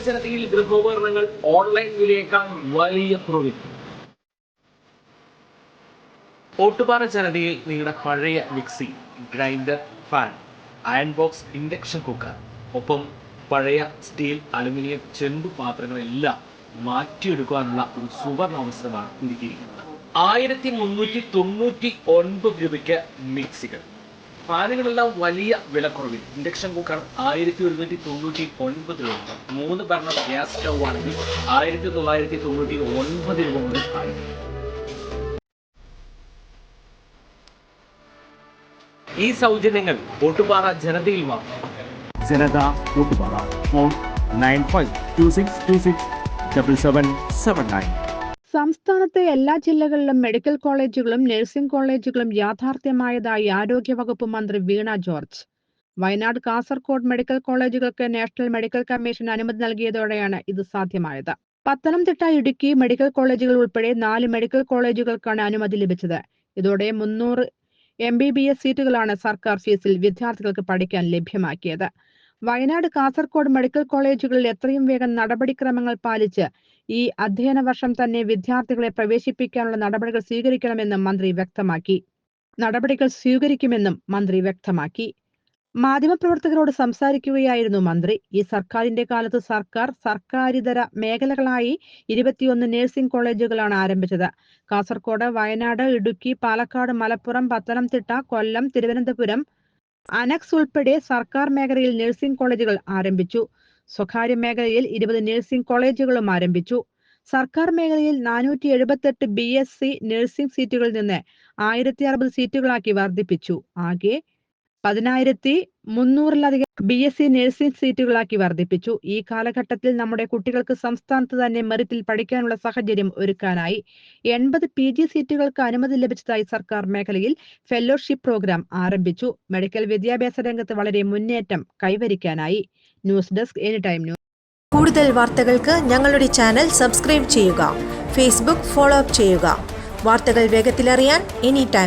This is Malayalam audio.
ജനതയിൽ ഗൃഹോപകരണങ്ങൾ ഓൺലൈൻ വിലയേക്കാൾ വലിയ കുറവിൽ. ഓട്ടുപാറ ജനതയിൽ നിങ്ങളുടെ പഴയ mixie, grinder, fan, iron box, induction cooker, ഒപ്പം പഴയ സ്റ്റീൽ, അലുമിനിയം, ചെമ്പ് പാത്രങ്ങളെല്ലാം മാറ്റിയെടുക്കാനുള്ള ഒരു സുവർണ അവസരമാണ് ഒരുക്കിയിരിക്കുന്നത്. 1399 രൂപയ്ക്ക് മിക്സികൾ, ഫാനുകളെല്ലാം വലിയ വിലക്കുറവിൽ. ഇൻഡക്ഷൻ കുക്കർ 1199 രൂപ. 3 ബർണർ ഗ്യാസ് സ്റ്റൗ ആണെങ്കിൽ 1999 രൂപ മുതൽ ആയിരിക്കും. ഈ സൗജന്യങ്ങൾ ഓട്ടുപാറ ജനതയിൽ മാത്രം. ജനത ഓട്ടുപാറ. ഫോൺ 9526267779. സംസ്ഥാനത്തെ എല്ലാ ജില്ലകളിലും മെഡിക്കൽ കോളേജുകളും നഴ്സിംഗ് കോളേജുകളും യാഥാർത്ഥ്യമായതായി ആരോഗ്യവകുപ്പ് മന്ത്രി വീണ ജോർജ്. വയനാട്, കാസർഗോഡ് മെഡിക്കൽ കോളേജുകൾക്ക് നാഷണൽ മെഡിക്കൽ കമ്മീഷൻ അനുമതി നൽകിയതോടെയാണ് ഇത് സാധ്യമായത്. പത്തനംതിട്ട, ഇടുക്കി മെഡിക്കൽ കോളേജുകൾ ഉൾപ്പെടെ 4 മെഡിക്കൽ കോളേജുകൾക്കാണ് അനുമതി ലഭിച്ചത്. ഇതോടെ 300 MBBS സീറ്റുകളാണ് സർക്കാർ ഫീസിൽ വിദ്യാർത്ഥികൾക്ക് പഠിക്കാൻ ലഭ്യമാക്കിയത്. വയനാട്, കാസർഗോഡ് മെഡിക്കൽ കോളേജുകളിൽ എത്രയും വേഗം നടപടിക്രമങ്ങൾ പാലിച്ച് ഈ അധ്യയന വർഷം തന്നെ വിദ്യാർത്ഥികളെ പ്രവേശിപ്പിക്കാനുള്ള നടപടികൾ സ്വീകരിക്കുമെന്നും മന്ത്രി വ്യക്തമാക്കി. മാധ്യമപ്രവർത്തകരോട് സംസാരിക്കുകയായിരുന്നു മന്ത്രി. ഈ സർക്കാരിന്റെ കാലത്ത് സർക്കാരിതര മേഖലകളായി 21 നഴ്സിംഗ് കോളേജുകളാണ് ആരംഭിച്ചത്. കാസർഗോഡ്, വയനാട്, ഇടുക്കി, പാലക്കാട്, മലപ്പുറം, പത്തനംതിട്ട, കൊല്ലം, തിരുവനന്തപുരം, അനക്സ് ഉൾപ്പെടെ സർക്കാർ മേഖലയിൽ നഴ്സിംഗ് കോളേജുകൾ ആരംഭിച്ചു. സ്വകാര്യ മേഖലയിൽ 20 നഴ്സിംഗ് കോളേജുകളും ആരംഭിച്ചു. സർക്കാർ മേഖലയിൽ 478 BSc നഴ്സിംഗ് സീറ്റുകളിൽ നിന്ന് 1060 സീറ്റുകളാക്കി വർദ്ധിപ്പിച്ചു. ആകെ 10,300-ലധികം BSc നഴ്സിംഗ് സീറ്റുകളാക്കി വർദ്ധിപ്പിച്ചു. ഈ കാലഘട്ടത്തിൽ നമ്മുടെ കുട്ടികൾക്ക് സംസ്ഥാനത്ത് തന്നെ മെറിറ്റിൽ പഠിക്കാനുള്ള സാഹചര്യം ഒരുക്കാനായി 80 PG സീറ്റുകൾക്ക് അനുമതി ലഭിച്ചതായി. സർക്കാർ മേഖലയിൽ ഫെലോഷിപ്പ് പ്രോഗ്രാം ആരംഭിച്ചു. മെഡിക്കൽ വിദ്യാഭ്യാസ രംഗത്ത് വളരെ മുന്നേറ്റം കൈവരിക്കാനായി. News desk, anytime news. കൂടുതൽ വാർത്തകൾക്ക് ഞങ്ങളുടെ ചാനൽ സബ്സ്ക്രൈബ് ചെയ്യുക. ഫേസ്ബുക്ക് ഫോളോ അപ്പ് ചെയ്യുക. വാർത്തകൾ വേഗത്തിലറിയാൻ എനിടൈം